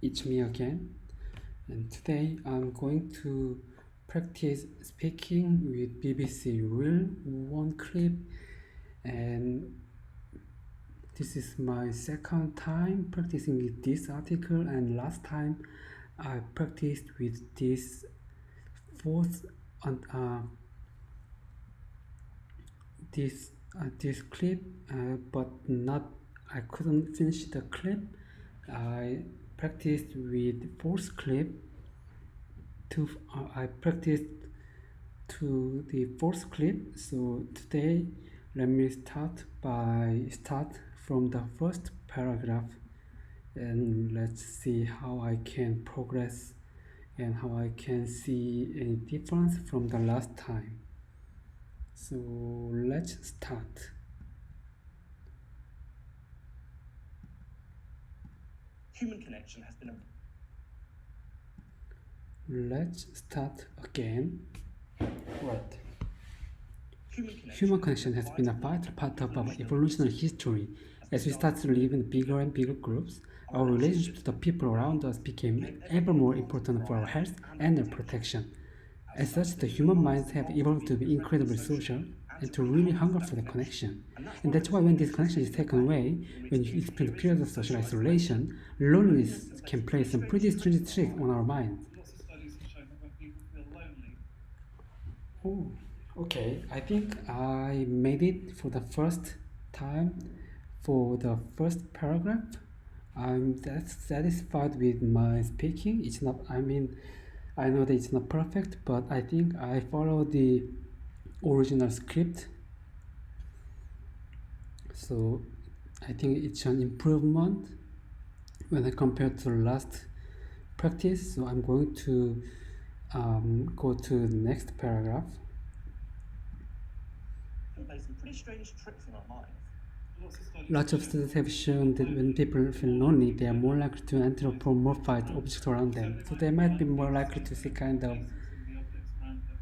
it's me again, and today I'm going to practice speaking with BBC Real One clip, and this is my second time practicing with this article, and last time I practiced with this fourth this clip, but not I couldn't finish the clip. I practiced with fourth clip. I practiced to the fourth clip. So today, let me start from the first paragraph, and let's see how I can progress and how I can see any difference from the last time. So let's start. Human connection has been a... Let's start again. Right. Human connection has been a vital part of our evolutionary history. As we started to live in bigger and bigger groups, our relationship to the people around us became ever more important for our health and our protection. As such, the human minds have evolved to be incredibly social and to really hunger for the connection. And that's why when this connection is taken away, when you experience periods of social isolation, loneliness can play some pretty strange tricks on our minds. Lots of studies have shown that when people feel lonely. Oh, okay. I think I made it for the first time for the first paragraph. I'm satisfied with my speaking. It's not, I know that it's not perfect, but I think I follow the original script. So I think it's an improvement when I compare to last practice. So I'm going to go to the next paragraph. play some pretty strange tricks on our minds. Lots of studies have shown that when people feel lonely, they are more likely to anthropomorphize objects around them. So they might be more likely to see kind of...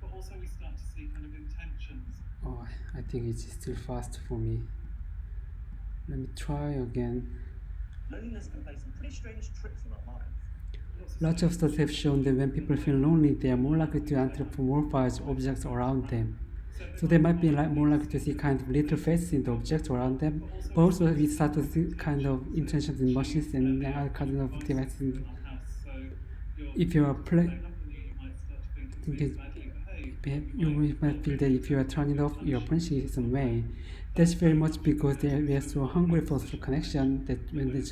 But also we start to see kind of intentions. Oh, I think it's still fast for me. Let me try again. Loneliness can play some pretty strange tricks on our minds. Lots of studies have shown that when people feel lonely, they are more likely to anthropomorphize objects around them. So they might be more likely to see kind of little faces in the objects around them, but also we start to see kind of intentions in machines and other kind of devices. If you are playing, you might feel that if you are turning off your punching in some way, that's very much because we are so hungry for social connection that when we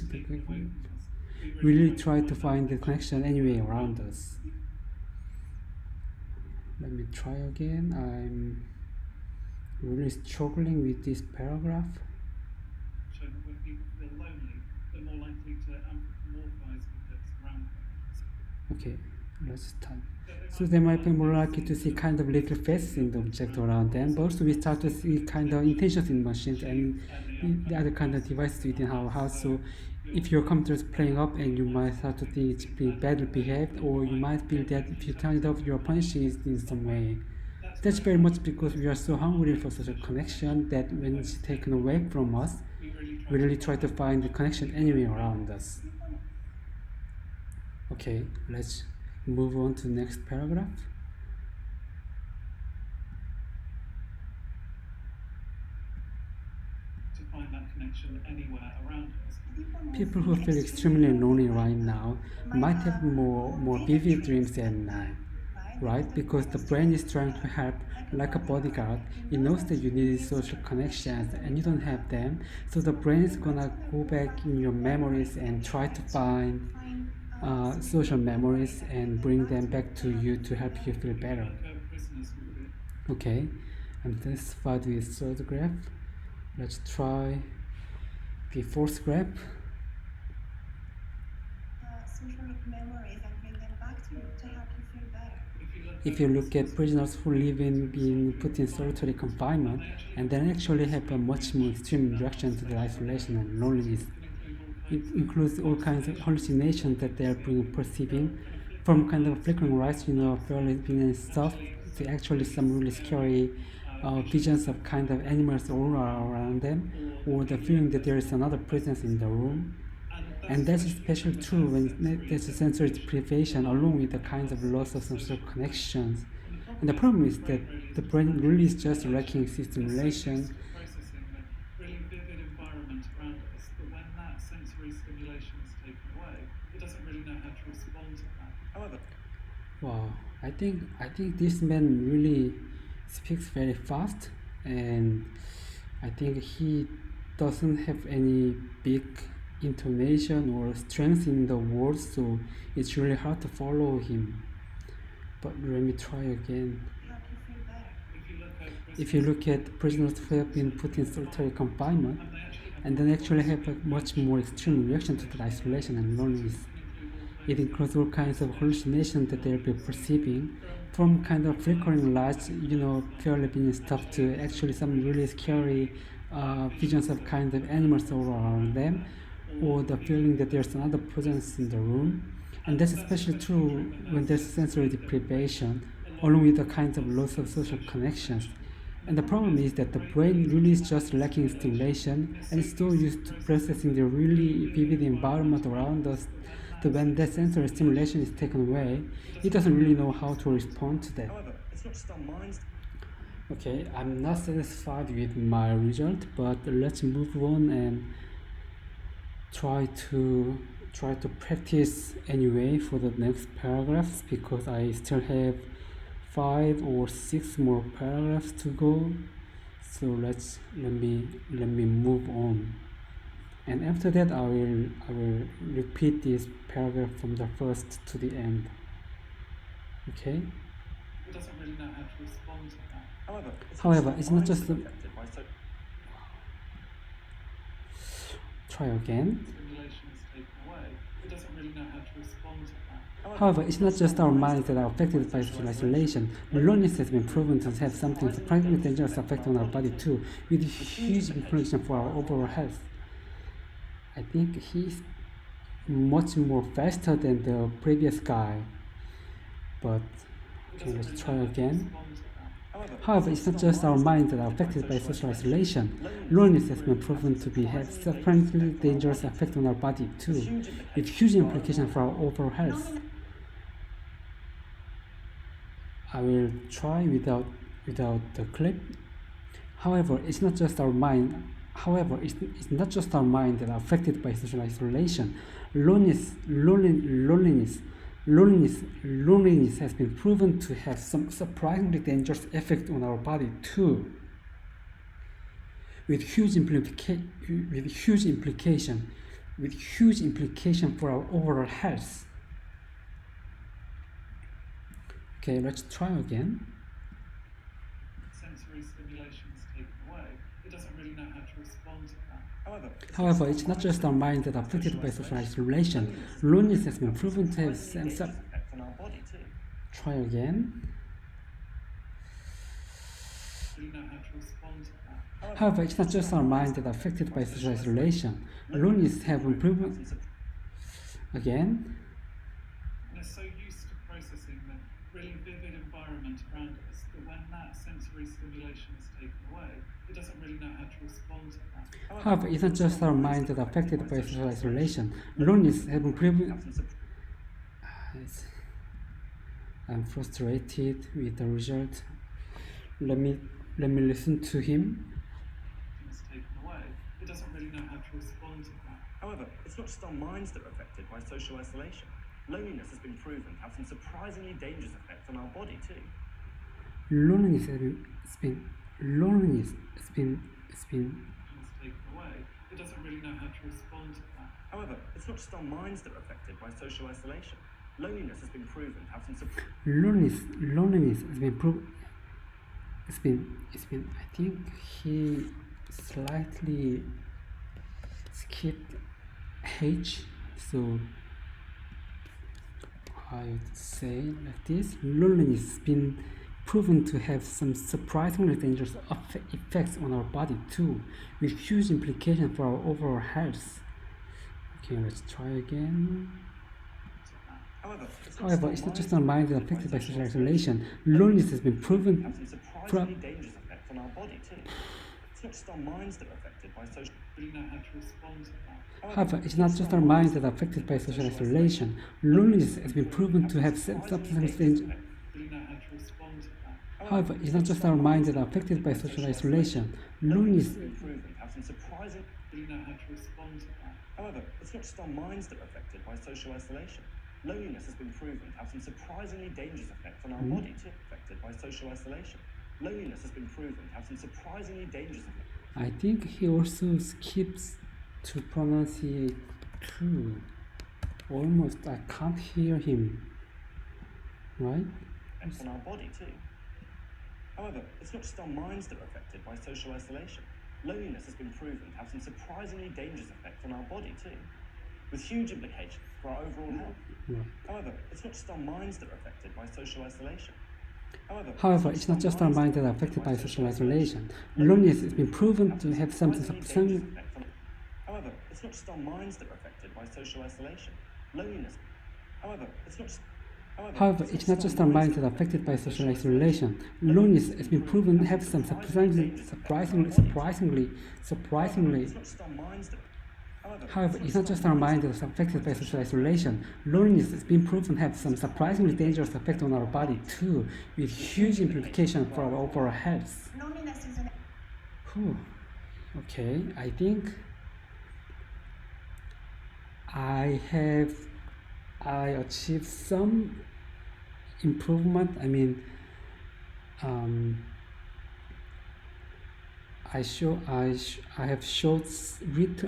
really try to find the connection anywhere around us. Let me try again. I'm really struggling with this paragraph. Show that when people feel lonely, they're more likely to anthropomorphize objects around them. Okay, let's start. So they might be more likely to see kind of little faces in the object around them, but also we start to see kind of intentions in machines and the other kind of devices within our house. So if your computer is playing up and you might start to think it's badly behaved, or you might feel that if you turn it off, you're punishing it in some way. That's very much because we are so hungry for social connection that when it's taken away from us, we really try to find the connection anywhere around us. Okay, let's move on to the next paragraph. To find that connection anywhere around us. People who feel extremely lonely right now might have more vivid dreams at night, right? Because the brain is trying to help like a bodyguard. It knows that you need social connections and you don't have them, so the brain is gonna go back in your memories and try to find social memories and bring them back to you to help you feel better. Okay, I'm satisfied with third graph. Let's try the fourth graph. Social memories and bring them back to you to help you feel better. If you look at prisoners who live in being put in solitary confinement and then actually have a much more extreme reaction to their isolation and loneliness, it includes all kinds of hallucinations that they are perceiving, from kind of flickering lights, fairly and stuff, to actually some really scary visions of kind of animals all around them, or the feeling that there is another presence in the room. And that's especially true when there's a sensory deprivation along with the kinds of loss of social connections. And the problem is that the brain really is just lacking stimulation. Processing the really vivid environment around us, but when that sensory stimulation is taken away, it doesn't really know how to respond to that. However, Wow, I think this man really speaks very fast, and I think he doesn't have any big intonation or strength in the words, so it's really hard to follow him. But let me try again. Help you feel better. If you look at If you look at prisoners who have been put in solitary confinement, and then actually have a much more extreme reaction to the isolation and loneliness. It includes all kinds of hallucinations that they'll be perceiving, from kind of flickering lights, purely being stuff, to actually some really scary visions of kind of animals all around them, or the feeling that there's another presence in the room. And that's especially true when there's sensory deprivation, along with the kinds of loss of social connections. And the problem is that the brain really is just lacking stimulation, and it's so used to processing the really vivid environment around us that when that sensory stimulation is taken away, it doesn't really know how to respond to that. however, it's not just our minds. Okay, I'm not satisfied with my result, but let's move on and try to practice anyway for the next paragraphs, because I still have 5 or 6 more paragraphs to go. So let me move on, and after that I will repeat this paragraph from the first to the end. Okay. It doesn't really know how to respond to that. However, it's not minds just that are the- affected by Try again. Stimulation is taken away. It doesn't really know how to respond to that. However, it's not just our minds that are affected by social isolation. Loneliness has been proven to have something surprisingly dangerous effect on our body too, with huge implication for our overall health. I think he's much more faster than the previous guy. But okay, let's try again. However, it's not just our minds that are affected by social isolation. Loneliness has been proven to have surprisingly dangerous effect on our body too, with huge implication for our overall health. I will try without the clip. However, it's not just our mind. However, it's not just our mind that are affected by social isolation. Loneliness has been proven to have some surprisingly dangerous effect on our body too, with huge implication for our overall health. Okay, let's try again. Sensory stimulation is taken away. It doesn't really know how to respond to that. However, it's not just our minds that are affected by social isolation. Loneliness has been proven to have some effect on our body too. Try again. Really know how to respond to that. However, it's not just our minds that are affected by social isolation. Loneliness has been proven. Again. And they're so used to processing the really vivid environment around us that when that sensory stimulation is taken away, it doesn't really know how to respond to that. However, it's not just our minds that are affected by social isolation. Loneliness has been proven. I'm frustrated with the result. Let me listen to him. Things taken away, it doesn't really know how to respond to that. However, it's not just our minds that are affected by social isolation. Loneliness has been proven to have some surprisingly dangerous effects on our body too. Loneliness has been Things taken away, it doesn't really know how to respond to that. However, it's not just our minds that are affected by social isolation. Loneliness has been proven to have some loneliness has been proven. It's been. I think he slightly skipped H, so I would say like this: loneliness has been proven to have some surprisingly dangerous effects on our body too, with huge implications for our overall health. Okay, let's try again. However, it's not just our minds that are affected by social isolation. Loneliness has been proven. have some surprisingly dangerous effects on our body too. it's not just our minds that are affected by social. Really know how to respond to that. However, it's not just our minds that are affected by social isolation. Loneliness has been proven to have substance danger. Really know how to respond to that. However, it's not just our minds that are affected by social isolation. Loneliness. Has been proven to have some surprising. Really know how to respond to that. However, it's not just our minds that are affected by social isolation. Loneliness has been proven to have some surprisingly dangerous effects on our body too. Affected by social isolation. Loneliness has been proven to have some surprisingly dangerous effects. I think he also skips to pronunciate too. Almost, I can't hear him. Right? Effects on our body too. However, it's not just our minds that are affected by social isolation. Loneliness has been proven to have some surprisingly dangerous effects on our body too, with huge implications for our overall health. Right. However, it's not just our minds that are affected by social isolation. However, it's not just our minds that are affected by social isolation. Loneliness has been proven to have some. However, it's not just our minds that are affected by social isolation. Loneliness. However, it's not just. However, it's not just our minds that are affected by social isolation. Loneliness has been proven to have some surprisingly. However, it's not just our mind that is affected by social isolation. Loneliness has been proven to have some surprisingly dangerous effect on our body too, with huge implications for our overall health. Loneliness is an Whew. Okay, I think I achieved some improvement. I mean, I have showed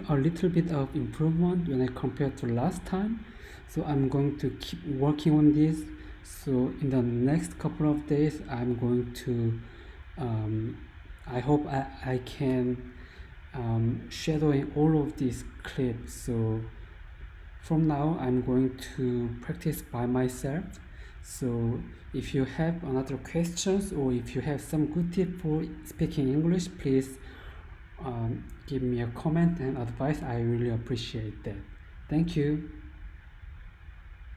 a little bit of improvement when I compare to last time, so I'm going to keep working on this. So in the next couple of days I'm going to I hope I can shadowing all of these clips. So from now I'm going to practice by myself. So if you have another questions or if you have some good tip for speaking English, please give me a comment and advice. I really appreciate that. Thank you.